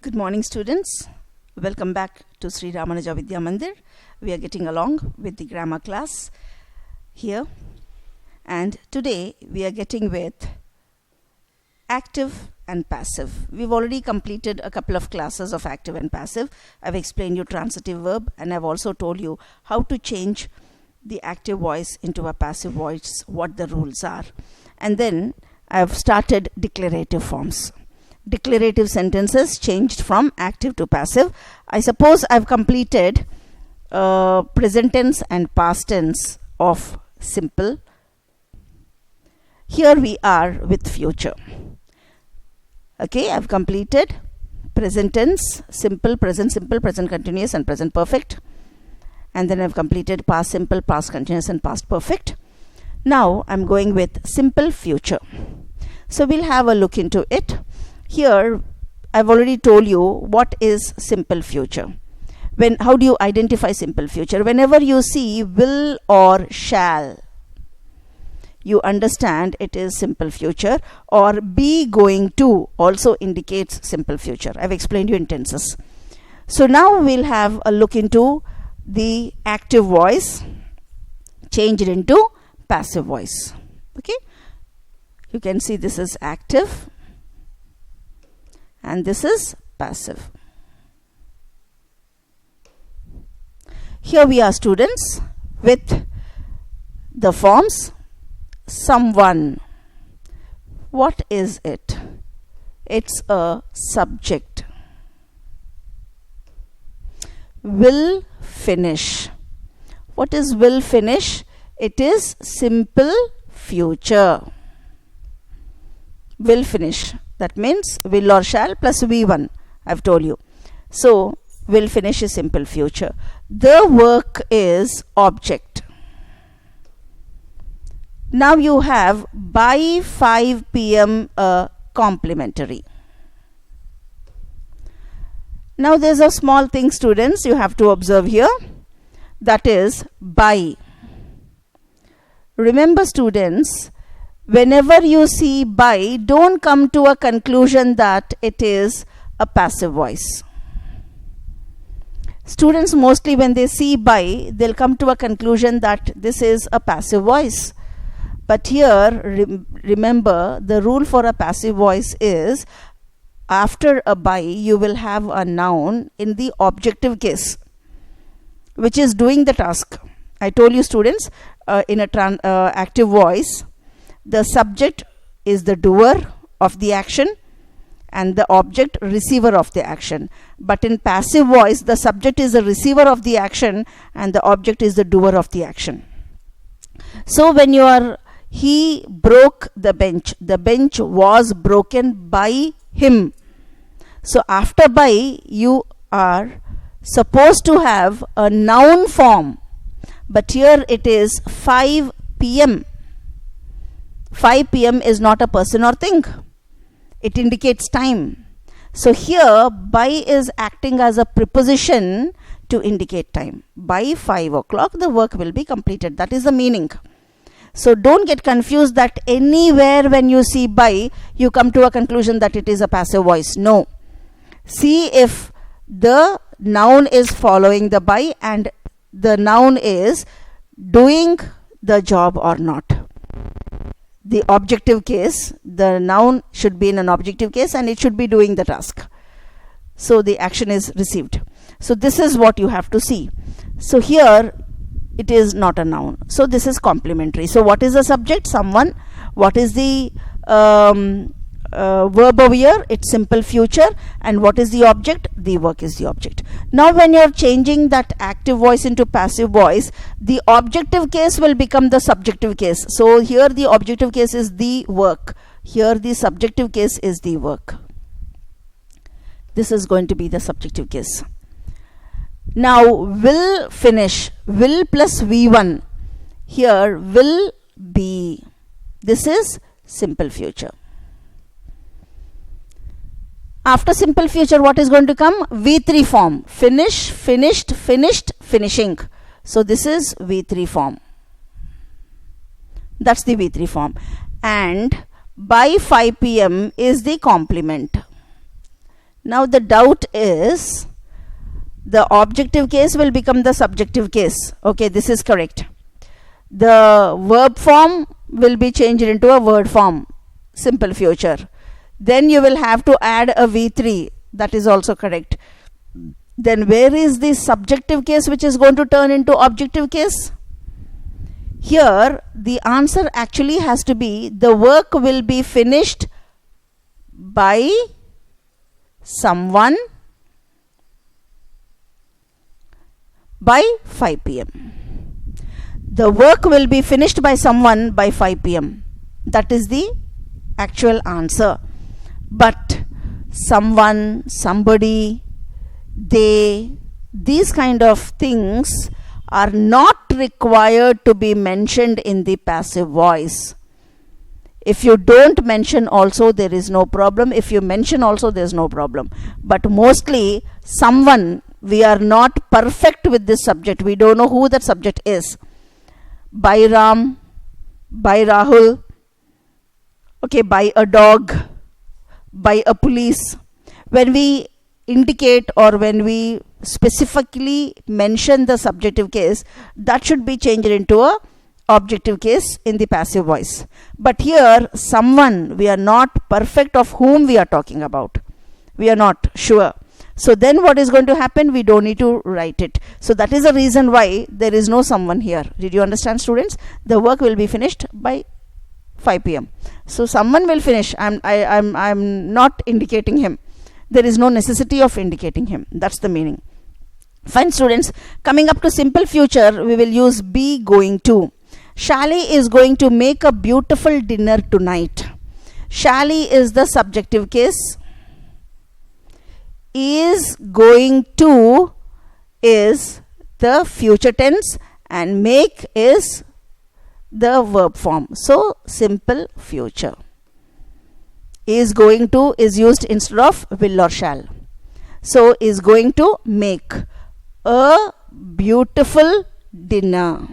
Good morning, students. Welcome back to Sri Ramanuja Vidya Mandir. We are getting along with the grammar class here, and today we are getting with active and passive. We've already completed a couple of classes of active and passive. I've explained you transitive verb, and I've also told you how to change the active voice into a passive voice, what the rules are. And then I've started declarative forms. Declarative sentences changed from active to passive. I suppose I've completed present tense and past tense of simple. Here we are with future. Okay, I've completed present tense, simple, present continuous and present perfect. And then I've completed past simple, past continuous and past perfect. Now I'm going with simple future. So we'll have a look into it. Here I've already told you what is simple future. How do you identify simple future? Whenever you see will or shall, you understand it is simple future, or be going to also indicates simple future. I've explained you in tenses. So now we'll have a look into the active voice changed into passive voice. Okay, you can see this is active and this is passive. Here we are, students, with the forms. Someone. What is it? It's a subject. Will finish. What is will finish? It is simple future. Will finish. That means will or shall plus V1, I've told you. So will finish is simple future. The work is object. Now you have by 5 p.m. a complementary. Now there's a small thing, students, you have to observe here. That is by. Remember, students, whenever you see by, don't come to a conclusion that it is a passive voice. Students mostly when they see by, they'll come to a conclusion that this is a passive voice. But here, remember, the rule for a passive voice is after a by, you will have a noun in the objective case, which is doing the task. I told you, students, in a active voice, the subject is the doer of the action and the object receiver of the action. But in passive voice, the subject is the receiver of the action and the object is the doer of the action. So when you are, he broke the bench was broken by him. So after by, you are supposed to have a noun form. But here it is 5 p.m. 5 p.m. is not a person or thing. It indicates time. So here by is acting as a preposition to indicate time. By 5 o'clock the work will be completed. That is the meaning. So don't get confused that anywhere when you see by, you come to a conclusion that it is a passive voice. No. See if the noun is following the by and the noun is doing the job or not. The objective case, the noun should be in an objective case and it should be doing the task. So the action is received. So this is what you have to see. So here it is not a noun. So this is complementary. So what is the subject? Someone. What is the verb over here? It's simple future. And what is the object? The work is the object. Now when you are changing that active voice into passive voice, the objective case will become the subjective case. So here the objective case is the work. Here the subjective case is the work. This is going to be the subjective case. Now will finish. Will plus V1. Here will be. This is simple future. After simple future, what is going to come? V3 form. Finish, finished, finished, finishing. So this is V3 form. That's the V3 form. And by 5 p.m. is the complement. Now the doubt is, the objective case will become the subjective case. Okay, this is correct. The verb form will be changed into a word form, simple future. Then you will have to add a V3. That is also correct. Then where is the subjective case which is going to turn into objective case? Here the answer actually has to be, the work will be finished by someone by 5 p.m. The work will be finished by someone by 5 p.m. That is the actual answer. But someone, somebody, they, these kind of things are not required to be mentioned in the passive voice. If you don't mention also, there is no problem. If you mention also, there is no problem. But mostly someone, we are not perfect with this subject. We don't know who that subject is. By Ram, by Rahul, okay, by a dog, by a police. When we indicate or when we specifically mention the subjective case, that should be changed into a objective case in the passive voice. But here, someone, we are not perfect of whom we are talking about. We are not sure. So then what is going to happen? We don't need to write it. So that is the reason why there is no someone here. Did you understand, students? The work will be finished by 5 p.m. So someone will finish. I'm not indicating him. There is no necessity of indicating him. That's the meaning. Fine, students. Coming up to simple future, we will use be going to. Shally is going to make a beautiful dinner tonight. Shally is the subjective case. Is going to is the future tense and make is the verb form. So simple future. Is going to is used instead of will or shall. So is going to make a beautiful dinner.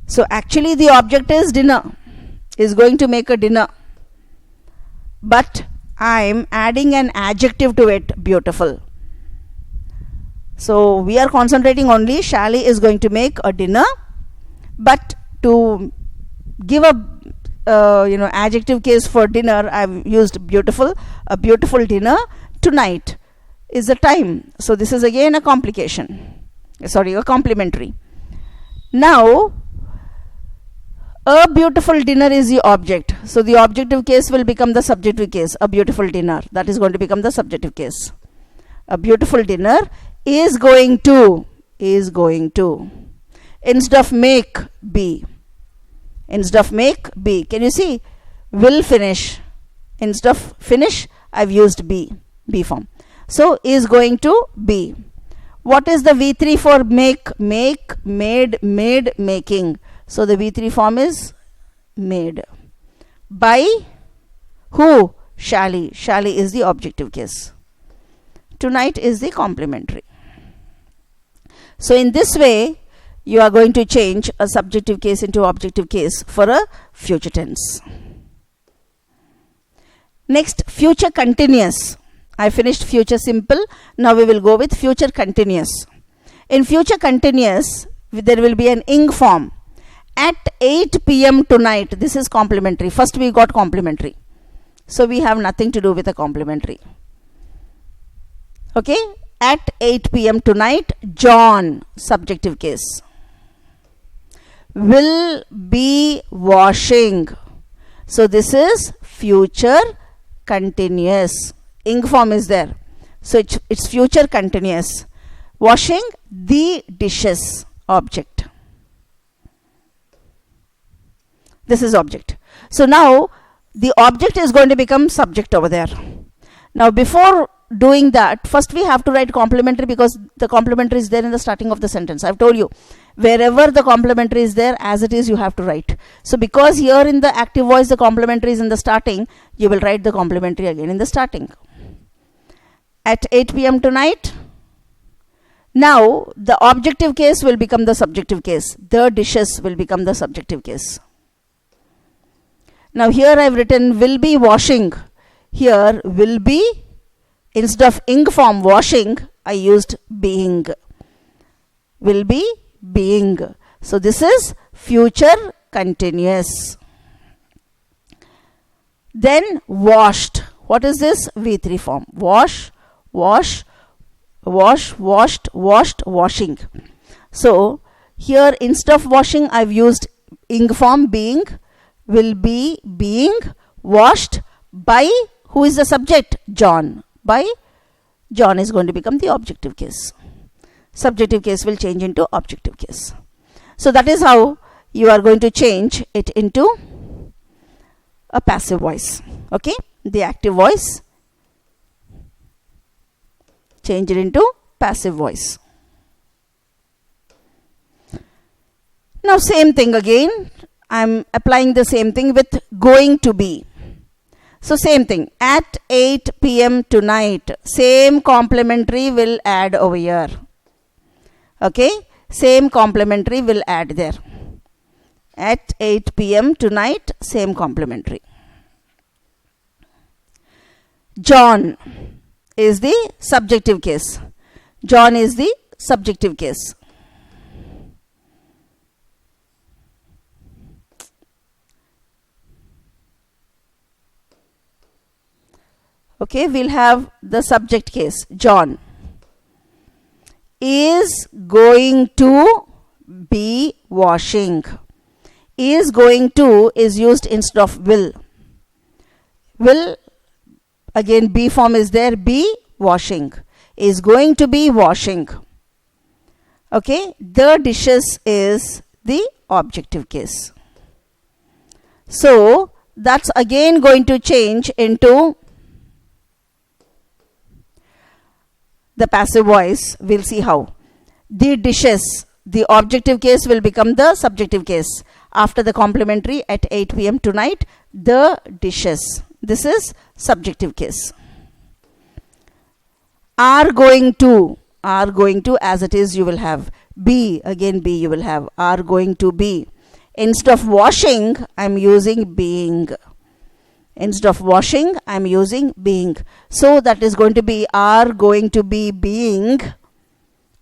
So actually the object is dinner. Is going to make a dinner. But I'm adding an adjective to it, beautiful. So we are concentrating only Shally is going to make a dinner, but to give a adjective case for dinner, I've used beautiful. A beautiful dinner tonight is the time. So this is again a complication. Sorry, a complementary. Now a beautiful dinner is the object. So the objective case will become the subjective case. A beautiful dinner. That is going to become the subjective case. A beautiful dinner is going to. Is going to. Instead of make, be. Instead of make, be. Can you see? Will finish. Instead of finish, I've used be. Be form. So is going to be. What is the V3 for make? Make, made, made, making. So the V3 form is made. By who? Shally. Shally is the objective case. Tonight is the complementary. So in this way, you are going to change a subjective case into objective case for a future tense. Next, future continuous. I finished future simple. Now we will go with future continuous. In future continuous, there will be an ing form. At 8 p.m. tonight. This is complementary. First we got complementary. So we have nothing to do with a complementary. Okay. At 8 p.m. tonight, John, subjective case, will be washing. So this is future continuous. Ing form is there. So it's future continuous. Washing the dishes, object. This is object. So now the object is going to become subject over there. Now before doing that, first we have to write complementary, because the complementary is there in the starting of the sentence. I've told you, wherever the complementary is there, as it is, you have to write. So because here in the active voice the complementary is in the starting, you will write the complementary again in the starting. At 8 p.m. tonight. Now the objective case will become the subjective case. The dishes will become the subjective case. Now here I have written will be washing. Here will be instead of ing form washing, I used being. Will be being. So this is future continuous. Then washed. What is this? V3 form. Wash, wash, wash, washed, washed, washing. So here instead of washing, I've used ing form being. Will be being washed by, who is the subject? John. By John is going to become the objective case. Subjective case will change into objective case. So that is how you are going to change it into a passive voice. Okay, the active voice, change it into passive voice. Now same thing again, I am applying the same thing with going to be. So same thing, at 8 p.m. tonight, same complementary will add over here. Okay, same complementary will add there. At 8 p.m. tonight, same complementary. John is the subjective case. John is the subjective case. Okay, we'll have the subject case. John is going to be washing. Is going to is used instead of will. Will, again be form is there, be washing. Is going to be washing. Okay, the dishes is the objective case. So that's again going to change into the passive voice. We'll see how. The dishes, the objective case will become the subjective case. After the complementary, at 8 p.m. tonight, the dishes. This is subjective case. Are going to as it is you will have. Be, again be you will have. Are going to be. Instead of washing, I am using being. Instead of washing, I am using being. So that is going to be are going to be being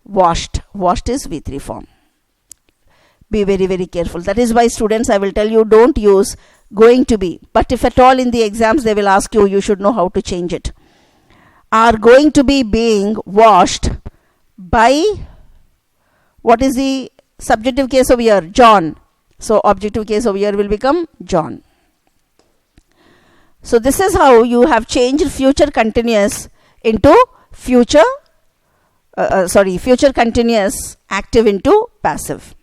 washed. Washed is V3 form. Be very, very careful. That is why students, I will tell you, don't use going to be. But if at all in the exams they will ask you, you should know how to change it. Are going to be being washed by, what is the subjective case over here? John. So objective case over here will become John. So this is how you have changed future continuous into future continuous active into passive.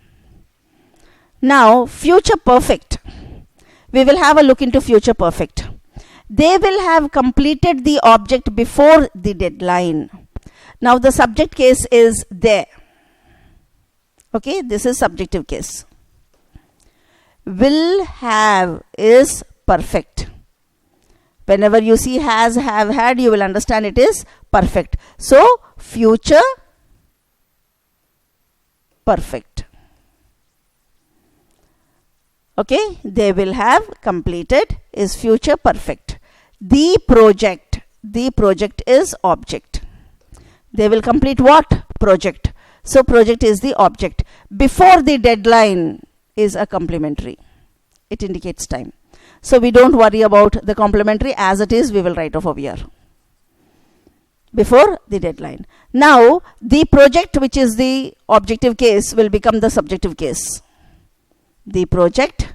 Now future perfect. We will have a look into future perfect. They will have completed the object before the deadline. Now the subject case is there. Okay, this is subjective case. Will have is perfect. Whenever you see has, have, had, you will understand it is perfect. So future perfect. Okay, they will have completed is future perfect. The project is object. They will complete what? Project. So project is the object. Before the deadline is a complementary. It indicates time. So we don't worry about the complementary, as it is we will write off over here. Before the deadline. Now the project, which is the objective case, will become the subjective case. The project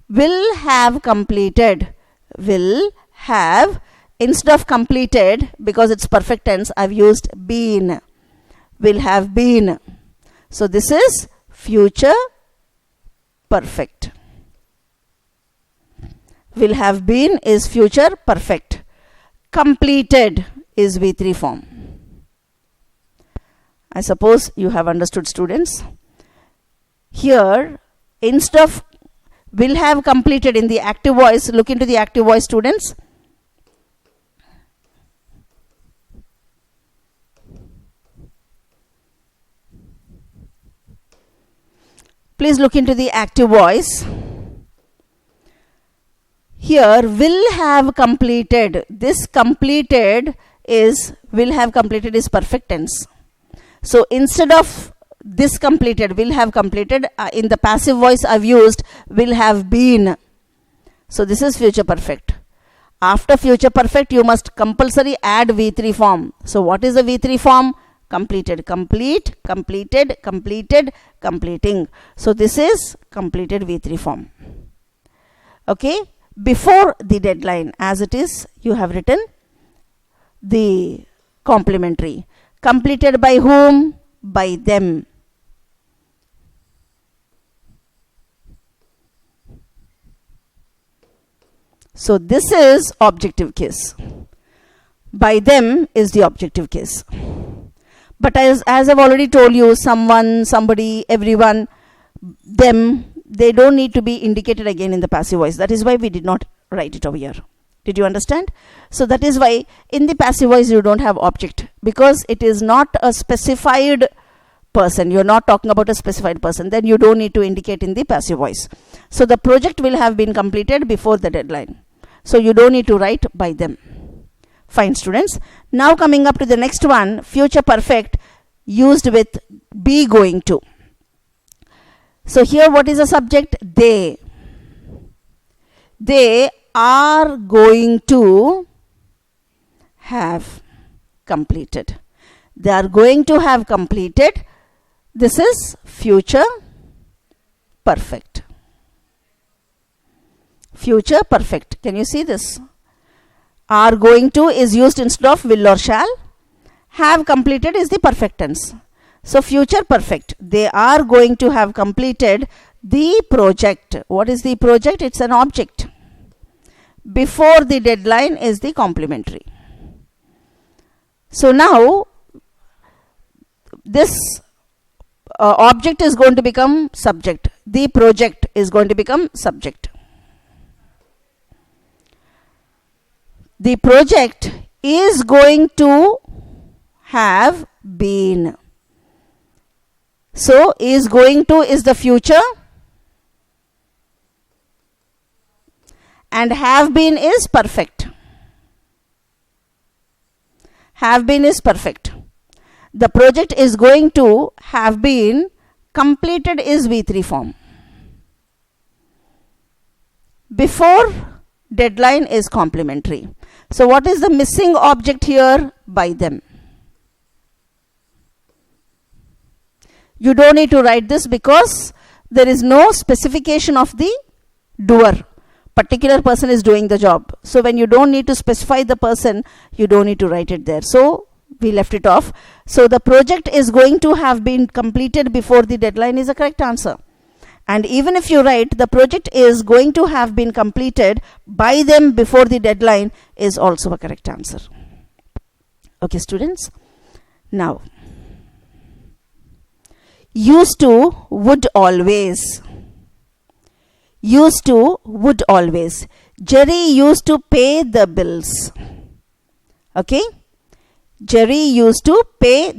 will have completed. Will have, instead of completed, because it's perfect tense, I've used been. Will have been. So this is future perfect. Will have been is future perfect. Completed is V3 form. I suppose you have understood, students. Here, instead of will have completed in the active voice, look into the active voice, students. Please look into the active voice. Here, will have completed. This completed is will have completed is perfect tense. So instead of this completed, will have completed, in the passive voice I've used will have been. So this is future perfect. After future perfect, you must compulsory add V3 form. So what is the V3 form? Completed, complete, completed, completed, completing. So this is completed V3 form. Okay, before the deadline, as it is, you have written the complementary. Completed by whom? By them. So this is objective case. By them is the objective case. But as I've already told you, someone, somebody, everyone, them, they don't need to be indicated again in the passive voice. That is why we did not write it over here. Did you understand? So that is why in the passive voice you don't have object, because it is not a specified person. You're not talking about a specified person. Then you don't need to indicate in the passive voice. So the project will have been completed before the deadline. So you don't need to write by them. Fine, students. Now coming up to the next one, future perfect used with be going to. So here what is the subject? They. They are going to have completed. They are going to have completed. This is future perfect. Future perfect. Can you see this? Are going to is used instead of will or shall. Have completed is the perfect tense. So future perfect. They are going to have completed the project. What is the project? It's an object. Before the deadline is the complementary. So now this object is going to become subject. The project is going to become subject. The project is going to have been. So is going to is the future and have been is perfect. Have been is perfect. The project is going to have been completed is V3 form. Before deadline is complementary. So what is the missing object here? By them. You don't need to write this because there is no specification of the doer. Particular person is doing the job. So when you don't need to specify the person, you don't need to write it there. So we left it off. So the project is going to have been completed before the deadline is a correct answer. And even if you write the project is going to have been completed by them before the deadline is also a correct answer. Okay, students. Now, used to, would always. Used to, would always. Jerry used to pay the bills. Okay. Jerry used to pay